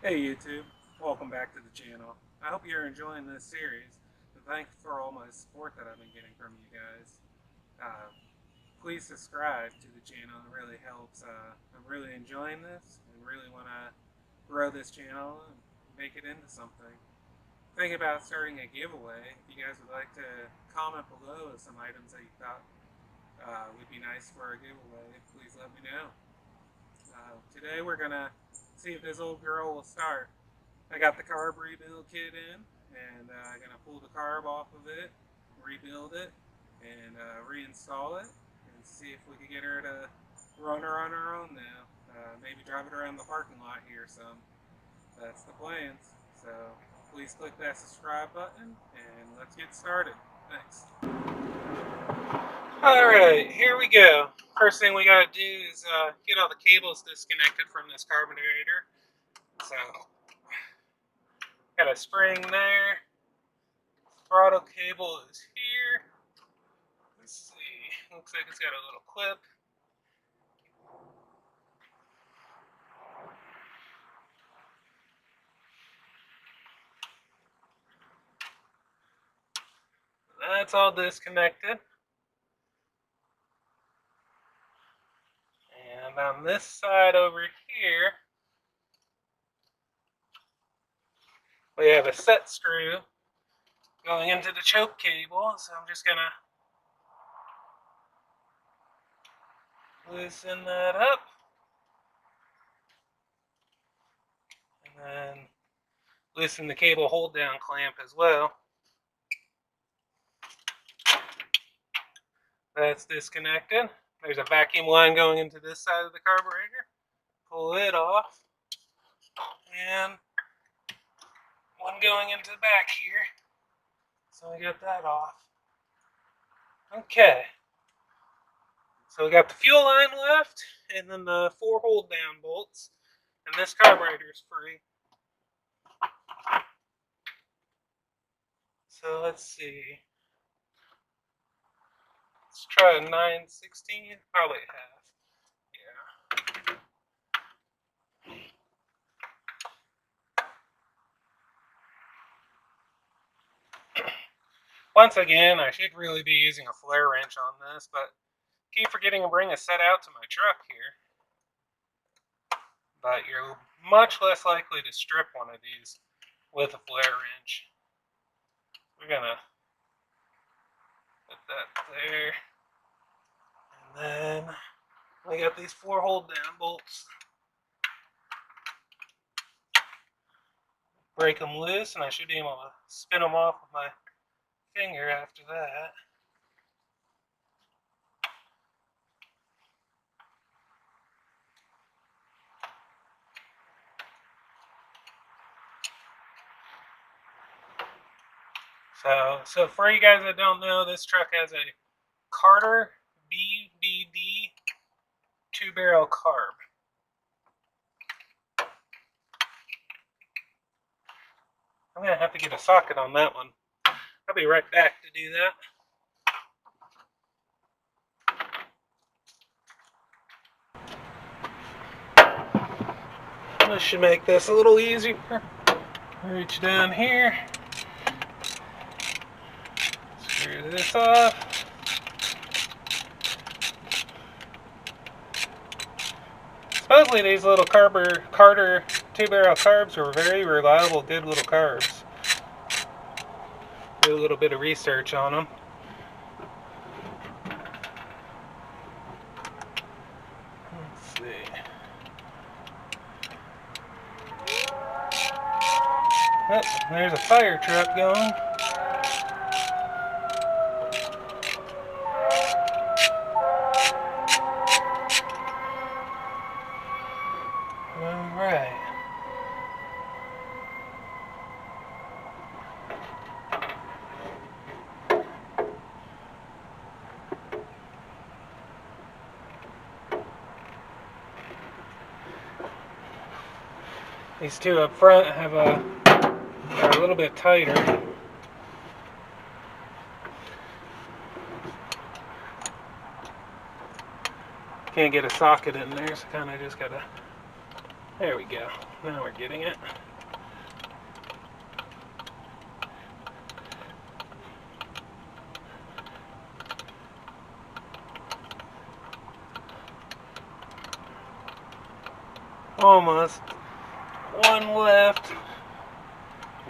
Hey YouTube, welcome back to the channel. I hope you're enjoying this series, and thanks for all my support that I've been getting from you guys. Uh, Please subscribe to the channel, it really helps. I'm really enjoying this and really want to grow this channel and make it into something. Think about starting a giveaway. If you guys would like to comment below some items that you thought would be nice for a giveaway, please let me know. Today we're going to see if this old girl will start. I got the carb rebuild kit in, and I'm going to pull the carb off of it, rebuild it, and reinstall it, and see if we can get her to run her on her own now. Maybe drive it around the parking lot here some. That's the plans. So please click that subscribe button, and let's get started. Thanks. Alright, here we go. First thing we gotta do is get all the cables disconnected from this carburetor. So, got a spring there. Throttle cable is here. Let's see. Looks like it's got a little clip. That's all disconnected. And on this side over here, we have a set screw going into the choke cable. So I'm just gonna loosen that up. And then loosen the cable hold down clamp as well. That's disconnected. There's a vacuum line going into this side of the carburetor. Pull it off. And one going into the back here. So we got that off. Okay. So we got the fuel line left, and then the 4 hold down bolts. And this carburetor is free. So let's see. Let's try a 9/16, probably half. Yeah. Once again, I should really be using a flare wrench on this, but keep forgetting to bring a set out to my truck here. But you're much less likely to strip one of these with a flare wrench. We're gonna put that there. And then we got these 4 hold down bolts. Break them loose, and I should be able to spin them off with my finger after that. So for you guys that don't know, this truck has a Carter BBD 2-barrel carb. I'm going to have to get a socket on that one. I'll be right back to do that. This should make this a little easier. Reach down here. Screw this off. Supposedly these little Carter 2-barrel carbs are very reliable, good little carbs. Do a little bit of research on them. Let's see. Oh, there's a fire truck going. Alright. These two up front are a little bit tighter. Can't get a socket in there, so kind of just gotta. There we go. Now we're getting it. Almost. One left.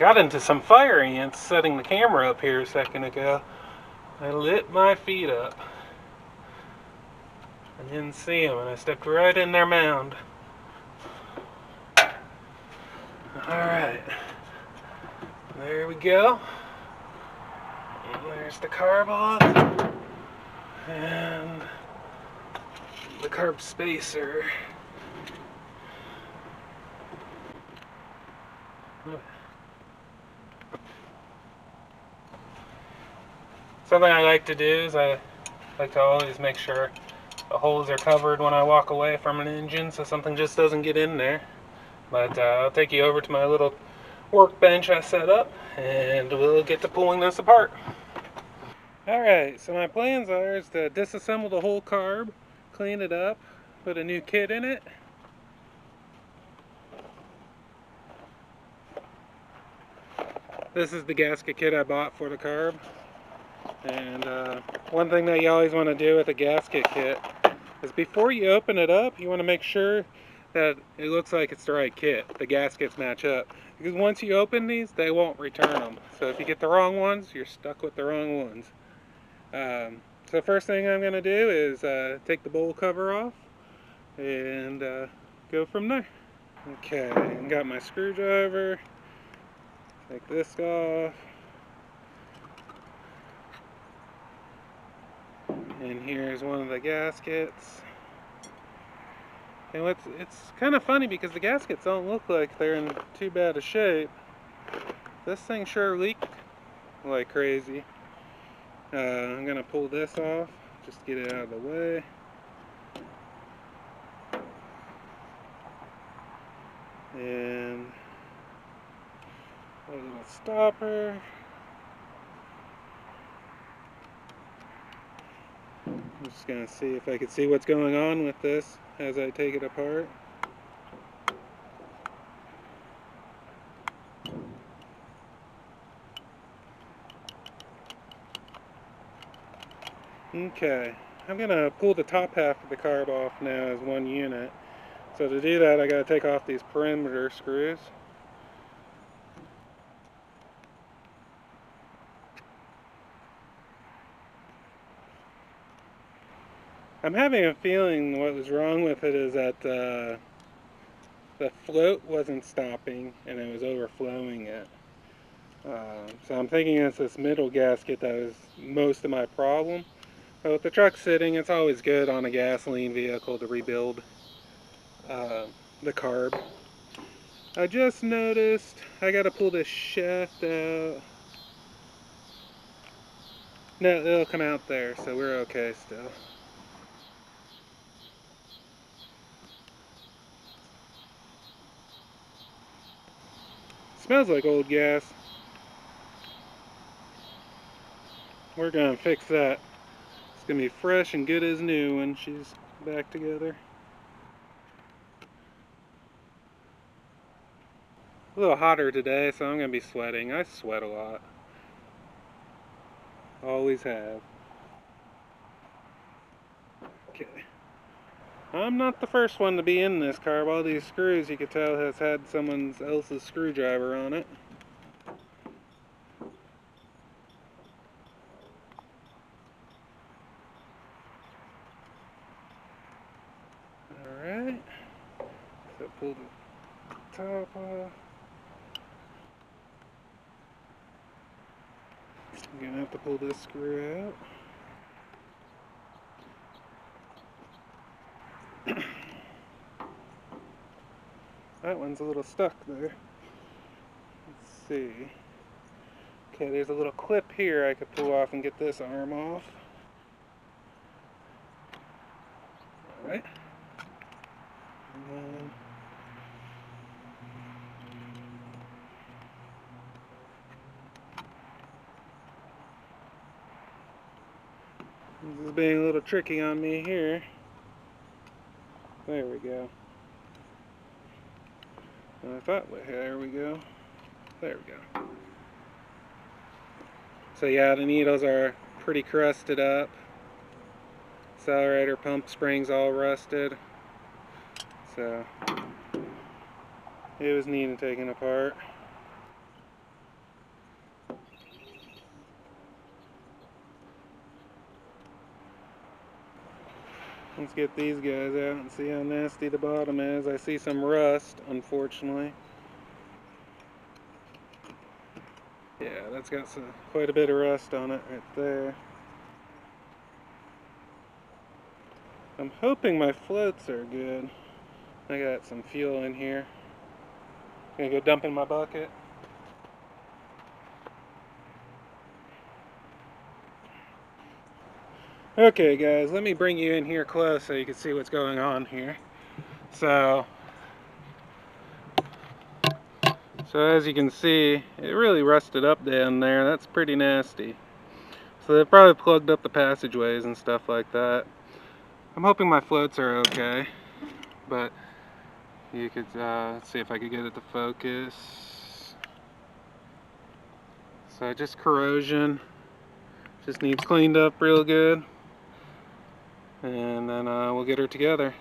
Got into some fire ants setting the camera up here a second ago. I lit my feet up. I didn't see them and I stepped right in their mound. Alright. There we go. And there's the carb off. And the carb spacer. Something I like to do is I like to always make sure the holes are covered when I walk away from an engine so something just doesn't get in there. But I'll take you over to my little workbench I set up and we'll get to pulling this apart. Alright, so my plans are is to disassemble the whole carb, clean it up, put a new kit in it. This is the gasket kit I bought for the carb. And one thing that you always want to do with a gasket kit is before you open it up, you want to make sure that it looks like it's the right kit. The gaskets match up. Because once you open these, they won't return them. So if you get the wrong ones, you're stuck with the wrong ones. So first thing I'm going to do is take the bowl cover off and go from there. Okay, I got my screwdriver. Take this off. And here's one of the gaskets. And it's kind of funny because the gaskets don't look like they're in too bad a shape. This thing sure leaked like crazy. I'm going to pull this off, just to get it out of the way. And a little stopper. I'm just going to see if I can see what's going on with this as I take it apart. Okay, I'm going to pull the top half of the carb off now as one unit. So to do that, I got to take off these perimeter screws. I'm having a feeling what was wrong with it is that the float wasn't stopping and it was overflowing it. So I'm thinking it's this middle gasket that was most of my problem. But with the truck sitting, it's always good on a gasoline vehicle to rebuild the carb. I just noticed I gotta pull this shaft out. No, it'll come out there, so we're okay still. Smells like old gas. We're gonna fix that. It's gonna be fresh and good as new when she's back together. A little hotter today, so I'm gonna be sweating. I sweat a lot. Always have. Okay. I'm not the first one to be in this carb. All these screws you can tell has had someone else's screwdriver on it. Alright. So pull the top off. I'm gonna have to pull this screw out. That one's a little stuck there. Let's see. Okay, there's a little clip here I could pull off and get this arm off. Alright. This is being a little tricky on me here. There we go. I thought, there we go. There we go. So yeah, the needles are pretty crusted up. Accelerator pump springs all rusted. So it was needed taken apart. Let's get these guys out and see how nasty the bottom is. I see some rust, unfortunately. Yeah, that's got quite a bit of rust on it right there. I'm hoping my floats are good. I got some fuel in here. Gonna go dump in my bucket. Okay guys, let me bring you in here close so you can see what's going on here. So as you can see, it really rusted up down there. That's pretty nasty. So they probably plugged up the passageways and stuff like that. I'm hoping my floats are okay, but you could see if I could get it to focus. So just corrosion, just needs cleaned up real good, and then we'll get her together.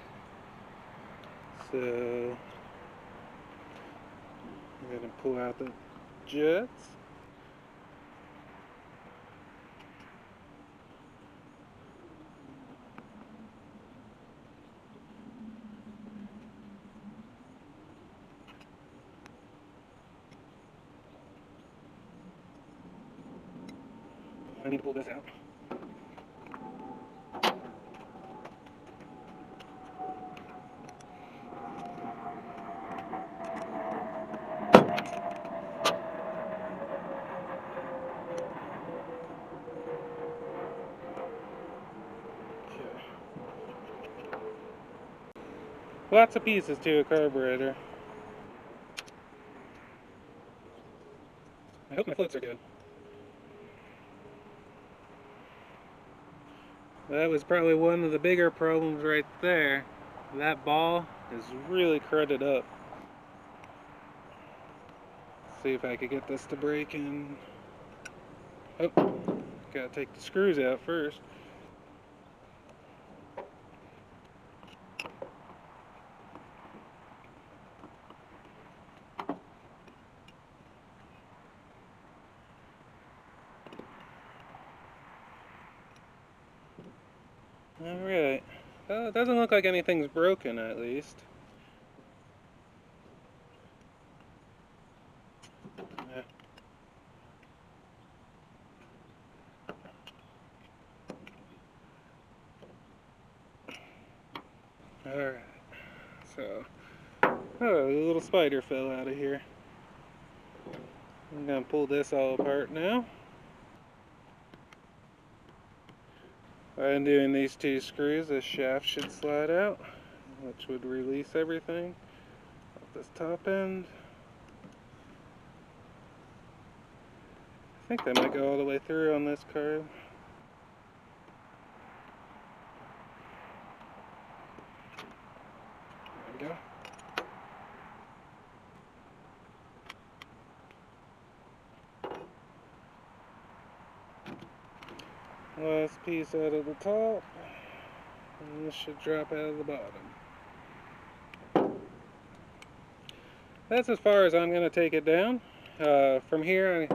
So I'm gonna pull out the jets. I need to pull this out. Okay. Lots of pieces to a carburetor. I hope my floats are good. That was probably one of the bigger problems right there. That ball is really crudted up. See if I could get this to break in. Oh, gotta take the screws out first. Alright. Well, it doesn't look like anything's broken, at least. Yeah. Alright. So, oh, a little spider fell out of here. I'm gonna pull this all apart now. By undoing these two screws, this shaft should slide out, which would release everything off this top end. I think that might go all the way through on this card. There we go. Last piece out of the top, and this should drop out of the bottom. That's as far as I'm going to take it down. From here,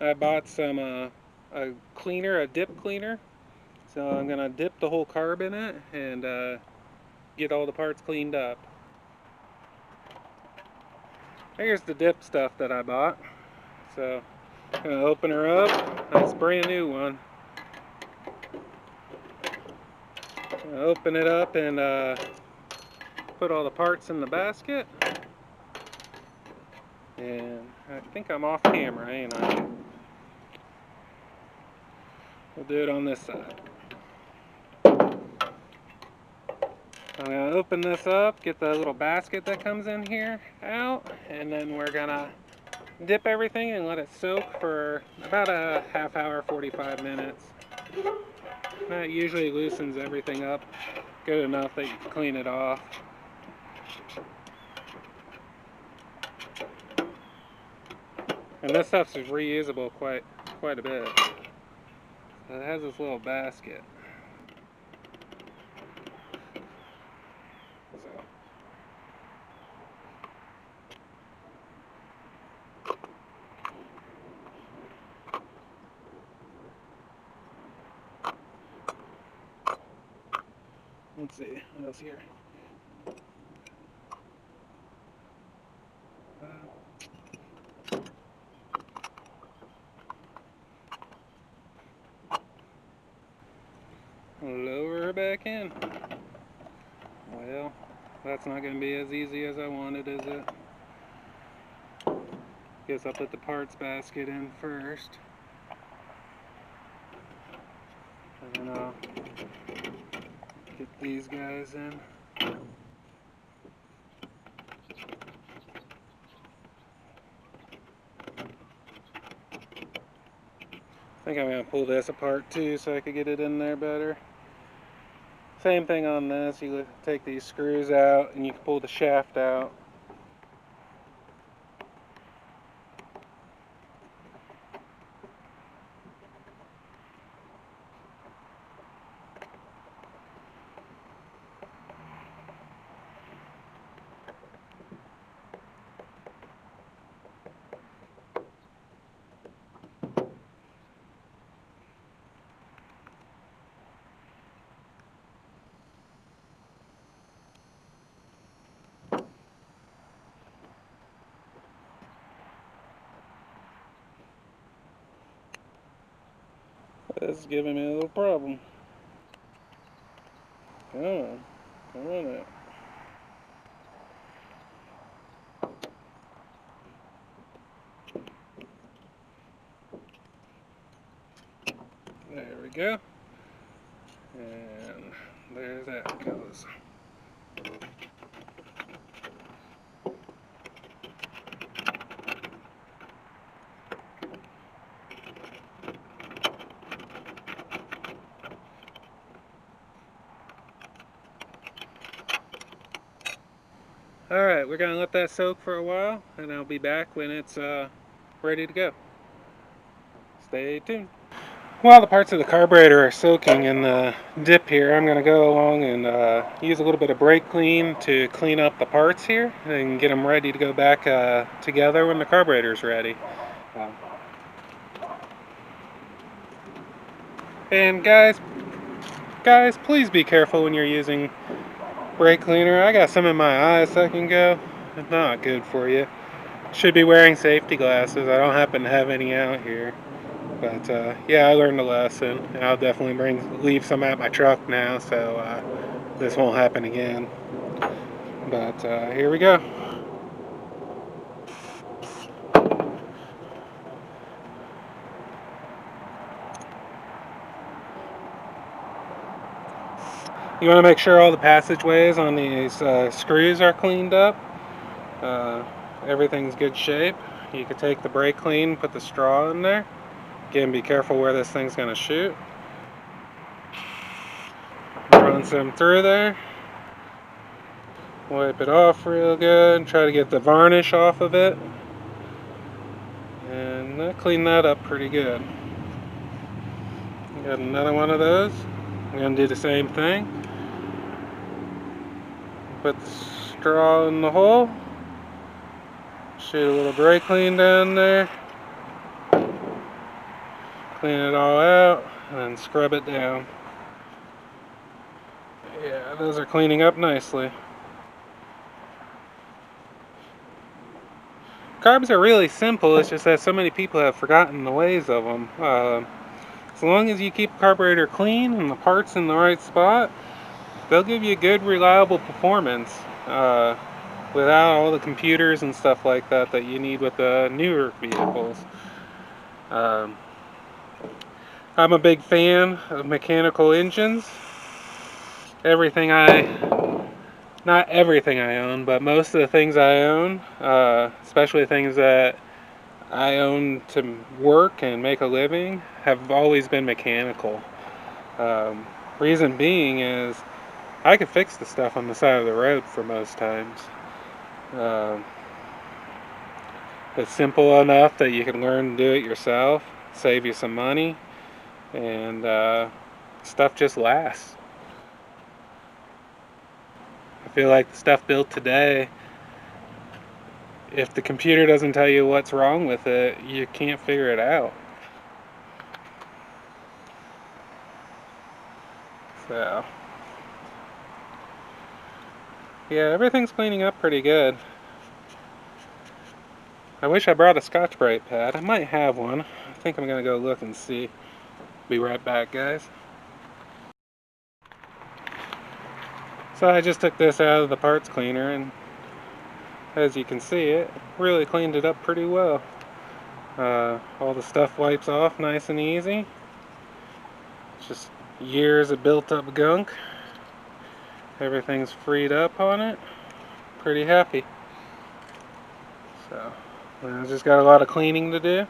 I bought some a cleaner, a dip cleaner. So I'm going to dip the whole carb in it and get all the parts cleaned up. Here's the dip stuff that I bought. So I'm going to open her up. That's a brand new one. Open it up and put all the parts in the basket. And I think I'm off camera, ain't I? We'll do it on this side. I'm going to open this up, get the little basket that comes in here out, and then we're going to dip everything and let it soak for about a half hour, 45 minutes. That usually loosens everything up good enough that you can clean it off. And this stuff's reusable quite a bit. So it has this little basket. So let's see what else here. Lower her back in. Well, that's not going to be as easy as I wanted, is it? Guess I'll put the parts basket in first. And then I'll get these guys in. I think I'm going to pull this apart too so I could get it in there better. Same thing on this, you take these screws out and you can pull the shaft out. This is giving me a little problem. Come on. Come on out. There we go. And there that goes. Alright, we're going to let that soak for a while, and I'll be back when it's ready to go. Stay tuned. While the parts of the carburetor are soaking in the dip here, I'm going to go along and use a little bit of brake clean to clean up the parts here and get them ready to go back together when the carburetor's ready. And guys, please be careful when you're using brake cleaner. I got some in my eyes that can go. It's not good for you. Should be wearing safety glasses. I don't happen to have any out here. But yeah, I learned a lesson. I'll definitely leave some at my truck now, so this won't happen again. But here we go. You want to make sure all the passageways on these screws are cleaned up. Everything's good shape. You can take the brake clean, put the straw in there. Again, be careful where this thing's going to shoot. Run some through there. Wipe it off real good. Try to get the varnish off of it. And clean that up pretty good. Got another one of those. I'm going to do the same thing. Put the straw in the hole. Shoot a little brake clean down there. Clean it all out and then scrub it down. Yeah, those are cleaning up nicely. Carbs are really simple, it's just that so many people have forgotten the ways of them. As long as you keep the carburetor clean and the parts in the right spot, they'll give you good, reliable performance without all the computers and stuff like that you need with the newer vehicles. I'm a big fan of mechanical engines. Not everything I own, but most of the things I own, especially things that I own to work and make a living, have always been mechanical. Reason being is I could fix the stuff on the side of the road for most times. It's simple enough that you can learn to do it yourself, save you some money, and stuff just lasts. I feel like the stuff built today, if the computer doesn't tell you what's wrong with it, you can't figure it out. So, yeah, everything's cleaning up pretty good. I wish I brought a Scotch-Brite pad. I might have one. I think I'm gonna go look and see. Be right back, guys. So I just took this out of the parts cleaner, and as you can see, it really cleaned it up pretty well. All the stuff wipes off nice and easy. It's just years of built-up gunk. Everything's freed up on it. Pretty happy. So, I just got a lot of cleaning to do.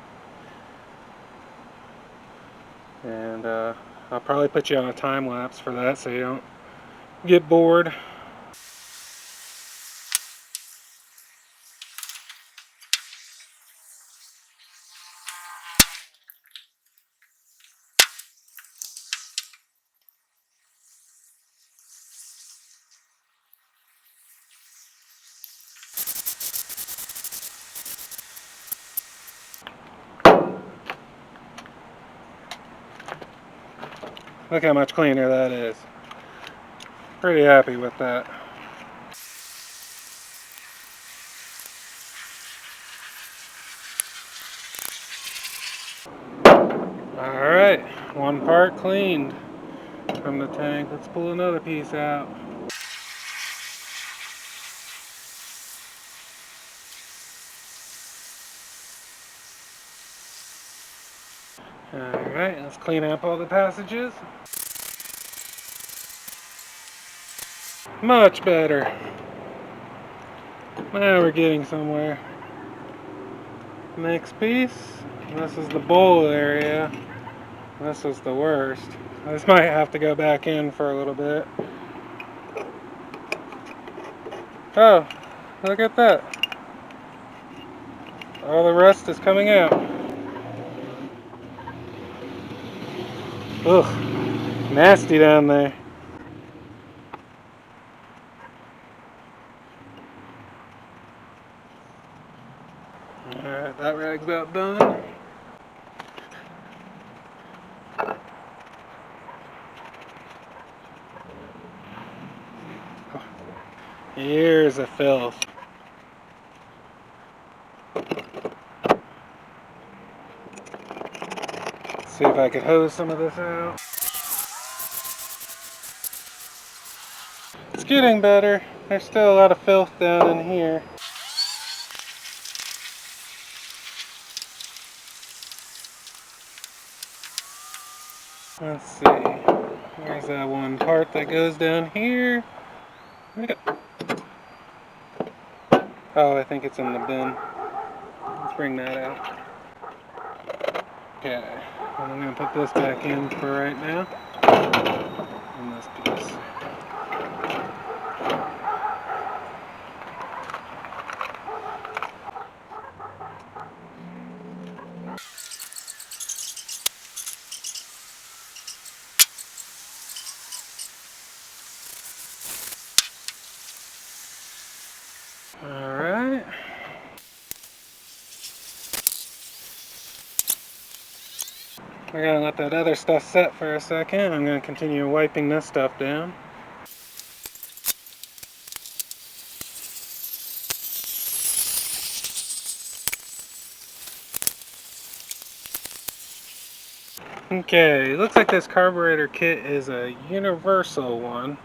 And I'll probably put you on a time lapse for that so you don't get bored. Look how much cleaner that is. Pretty happy with that. Alright, one part cleaned from the tank. Let's pull another piece out. Alright, let's clean up all the passages. Much better. Now we're getting somewhere. Next piece. This is the bowl area. This is the worst. This might have to go back in for a little bit. Oh, look at that. All the rust is coming out. Ugh, nasty down there. Alright, that rag's about done. Years of filth. See if I could hose some of this out. It's getting better. There's still a lot of filth down in here. Let's see. There's that one part that goes down here. Oh, I think it's in the bin. Let's bring that out. Okay, I'm going to put this back in for right now. And this piece. Alright. We're going to let that other stuff set for a second. I'm going to continue wiping this stuff down. Okay, looks like this carburetor kit is a universal one.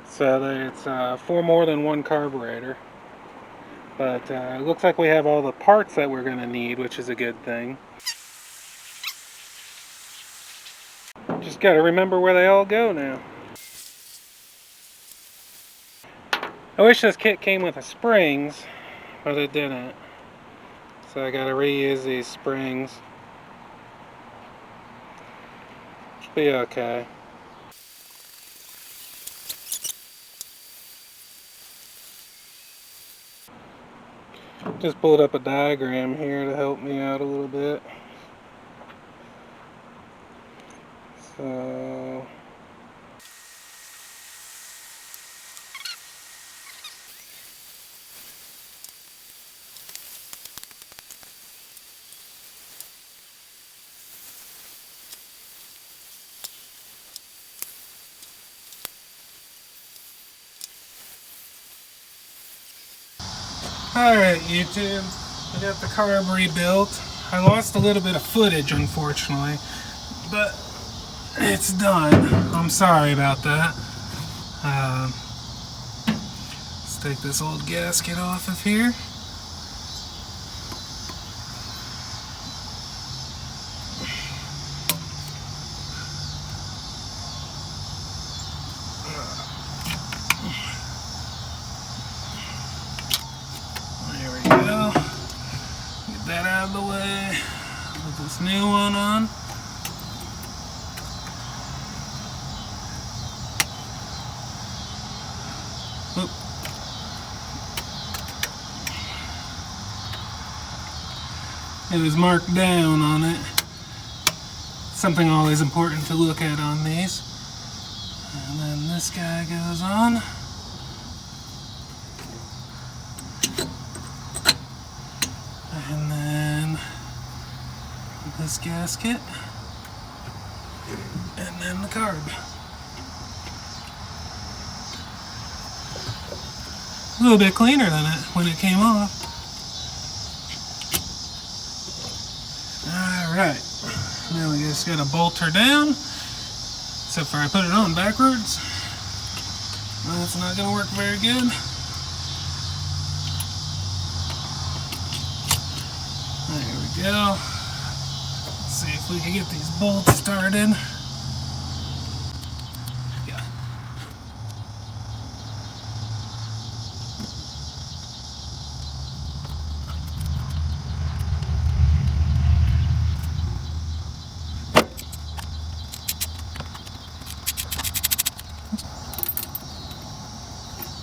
So that it's for more than one carburetor. But it looks like we have all the parts that we're going to need, which is a good thing. Just got to remember where they all go now. I wish this kit came with the springs, but it didn't. So I got to reuse these springs. Be okay. Just pulled up a diagram here to help me out a little bit. So alright YouTube, I got the carb rebuilt. I lost a little bit of footage unfortunately, but it's done. I'm sorry about that. Let's take this old gasket off of here. There we go. Get that out of the way. Put this new one on. Oop. It was marked down on it. Something always important to look at on these. And then this guy goes on. And then this gasket. And then the carb. A little bit cleaner than it when it came off. Alright, now we just gotta bolt her down, except for I put it on backwards. That's not gonna work very good. There we go. Let's see if we can get these bolts started. Yeah.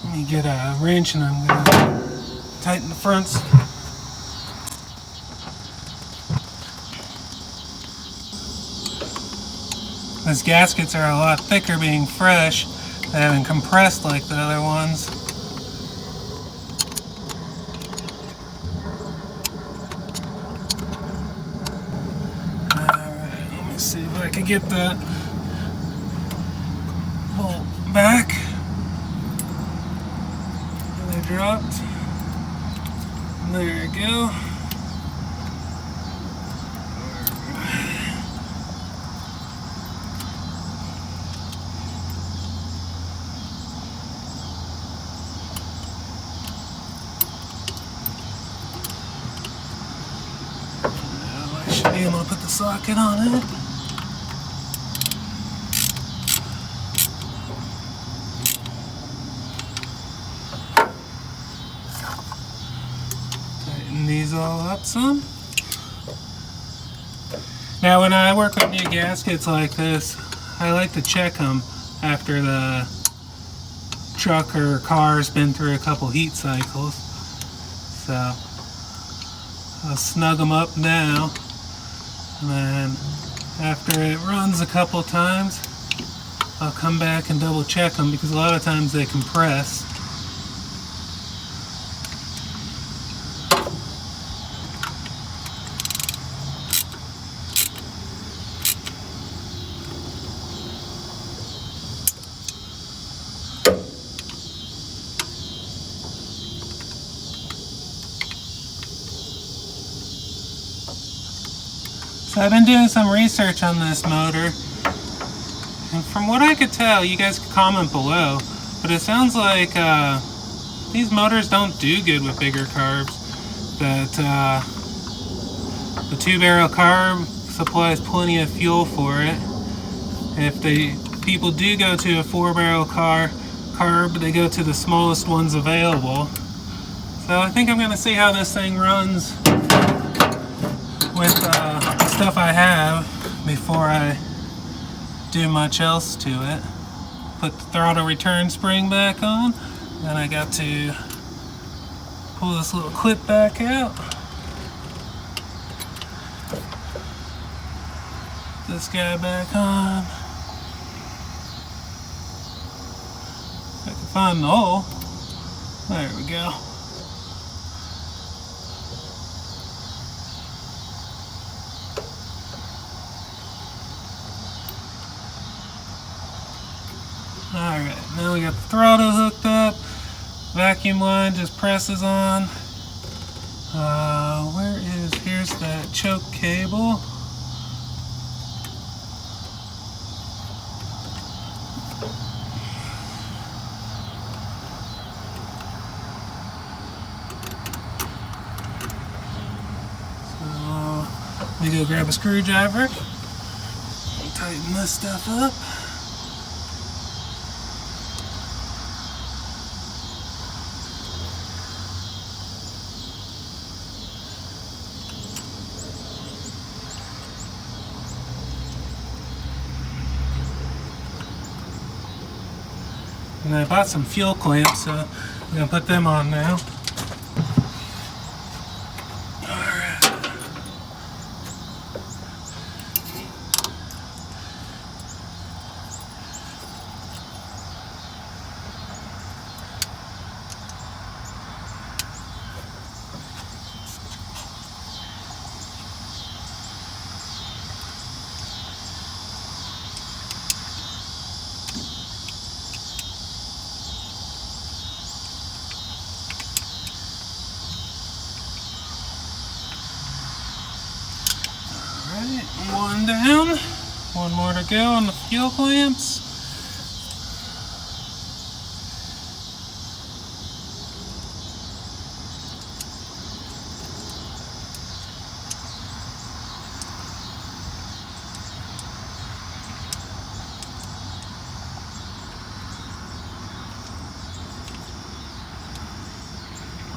Let me get a wrench and I'm going to tighten the fronts. These gaskets are a lot thicker being fresh. They haven't compressed like the other ones. Alright, let me see if I can get that bolt back. They dropped. There we go. Now I should be able to put the socket on it. These all up some. Now when I work with new gaskets like this, I like to check them after the truck or car's been through a couple heat cycles. So I'll snug them up now, and then after it runs a couple times I'll come back and double check them, because a lot of times they compress. So I've been doing some research on this motor, and from what I could tell, you guys can comment below, but it sounds like these motors don't do good with bigger carbs. That the 2-barrel carb supplies plenty of fuel for it. If people do go to a 4-barrel carb, they go to the smallest ones available. So I think I'm going to see how this thing runs with the stuff I have before I do much else to it. Put the throttle return spring back on, then I got to pull this little clip back out. This guy back on. If I can find the hole. There we go. Alright, now we got the throttle hooked up. Vacuum line just presses on. Here's that choke cable. So, let me go grab a screwdriver and tighten this stuff up. And I bought some fuel clamps, so I'm going to put them on now. Alright. One down, one more to go on the fuel clamps.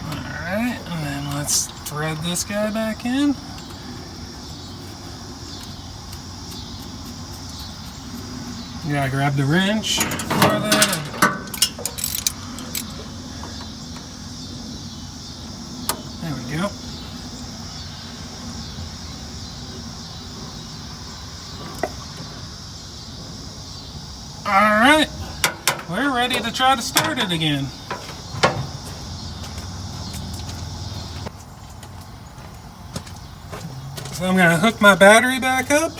Alright, and then let's thread this guy back in. You gotta grab the wrench for that. There we go. Alright, we're ready to try to start it again. So I'm gonna hook my battery back up.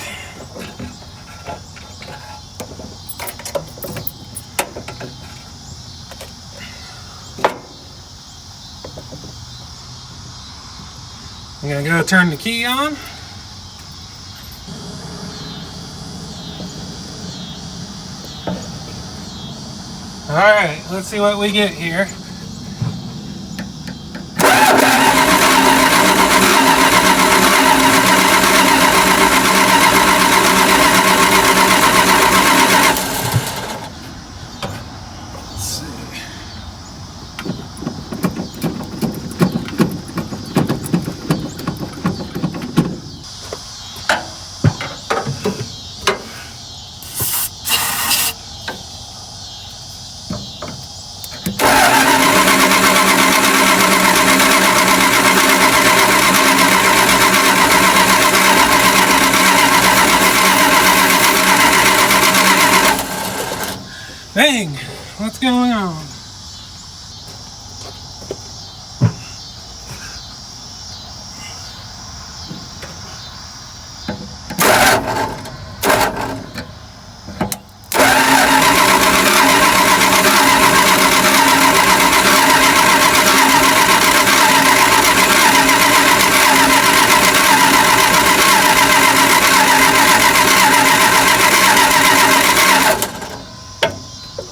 I'm going to go turn the key on. Alright, let's see what we get here. Dang, what's going on?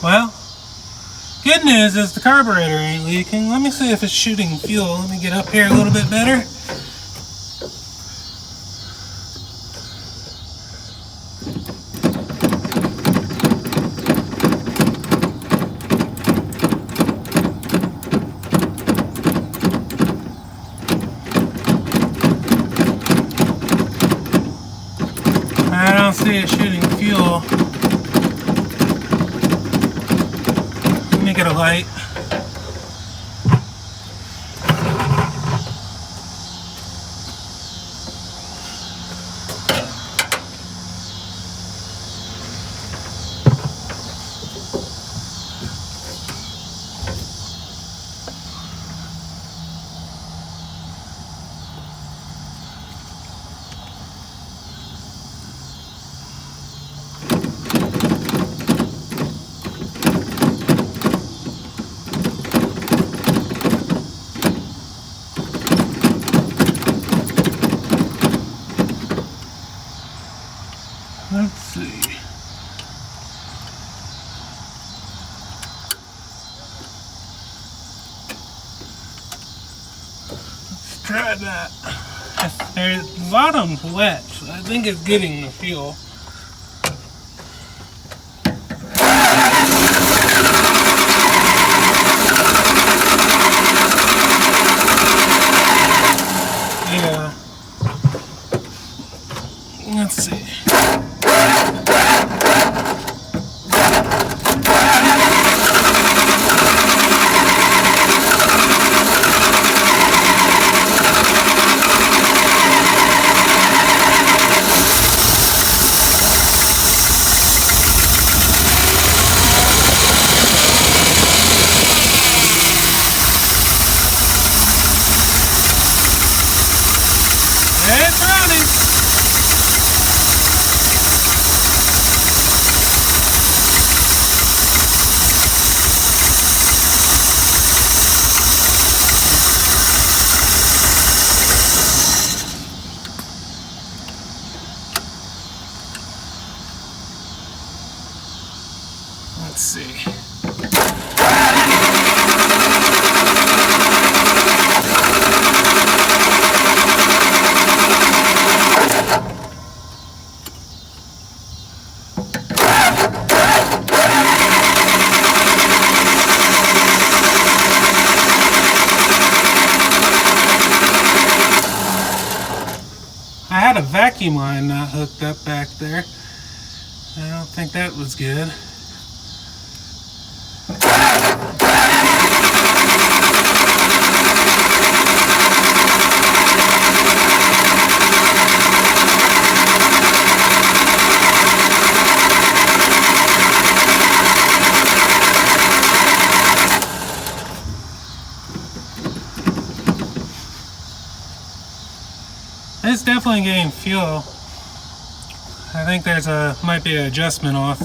Well, good news is the carburetor ain't leaking. Let me see if it's shooting fuel. Let me get up here a little bit better. I don't see it shooting fuel. Let me get a light. try that. The bottom's wet, so I think it's getting the fuel. Yeah. Let's see. It's running. Let's see. I had a vacuum line not hooked up back there. I don't think that was good. It's definitely getting fuel. I think there's might be an adjustment off.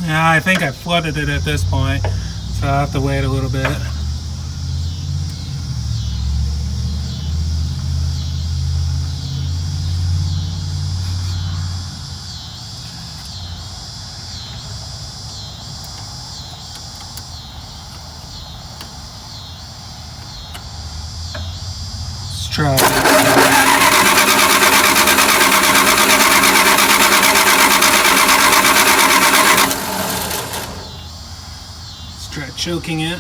Yeah, I think I flooded it at this point, so I'll have to wait a little bit. Let's try. Try choking it.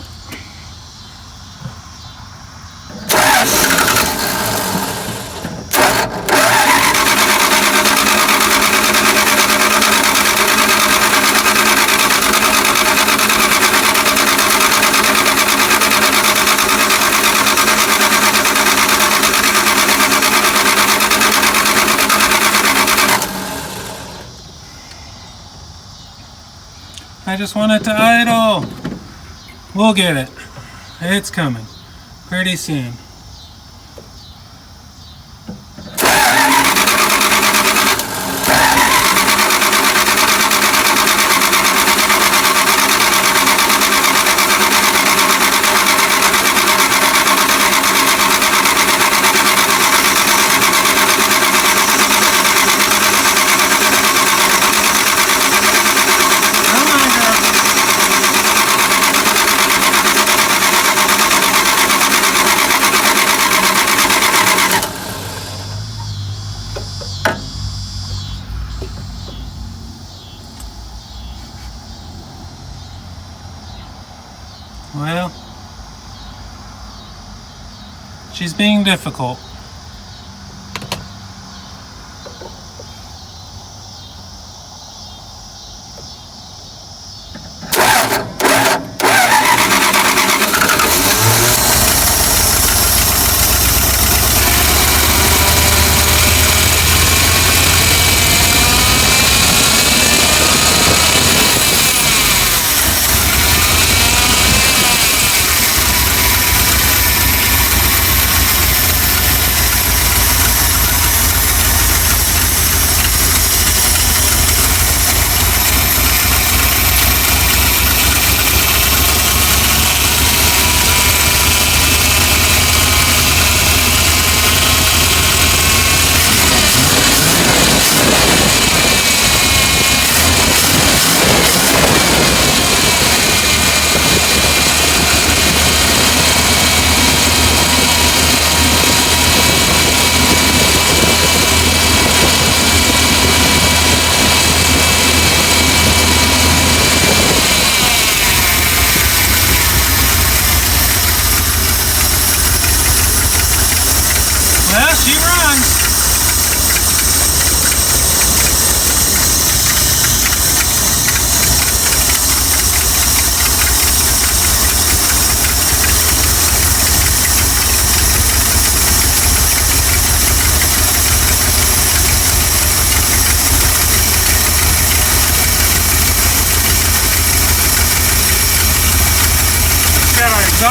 I just want it to idle. We'll get it. It's coming pretty soon. Well, she's being difficult.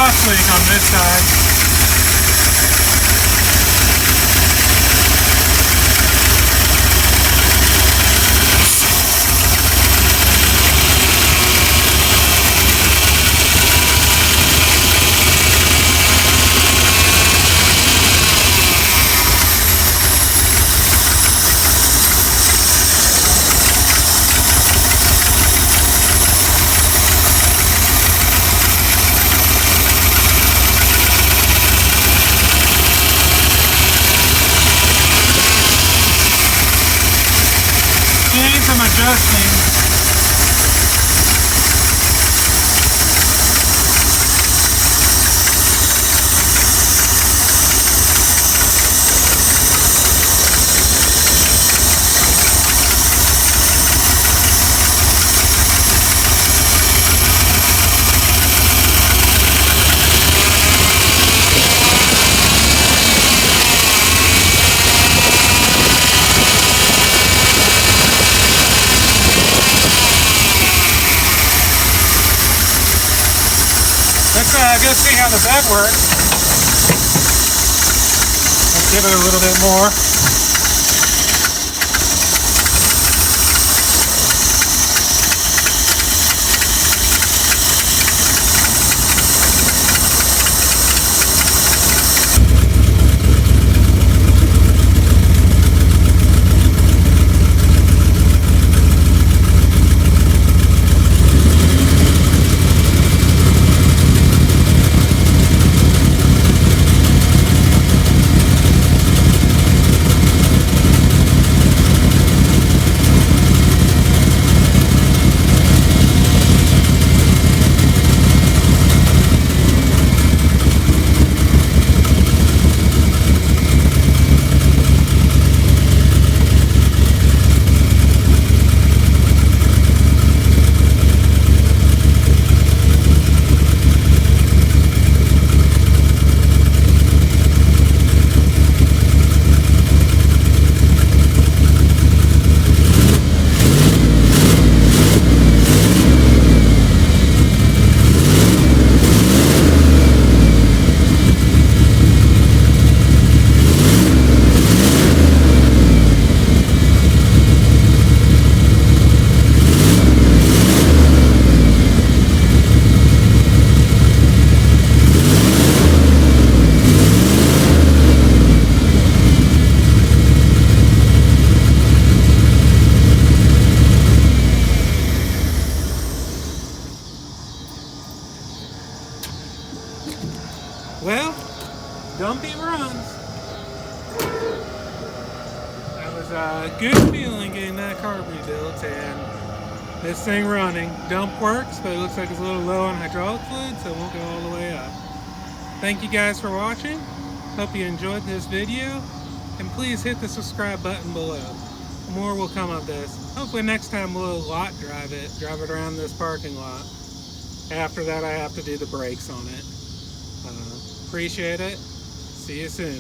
exhaust leak on this side. Doing some adjusting. Let's go see how the bed works. Let's give it a little bit more. Well, dumpy runs. That was a good feeling getting that carb rebuilt and this thing running. Dump works, but it looks like it's a little low on hydraulic fluid, so it won't go all the way up. Thank you guys for watching. Hope you enjoyed this video, and please hit the subscribe button below. More will come of this. Hopefully next time we'll lot drive it around this parking lot. After that I have to do the brakes on it. Appreciate it. See you soon.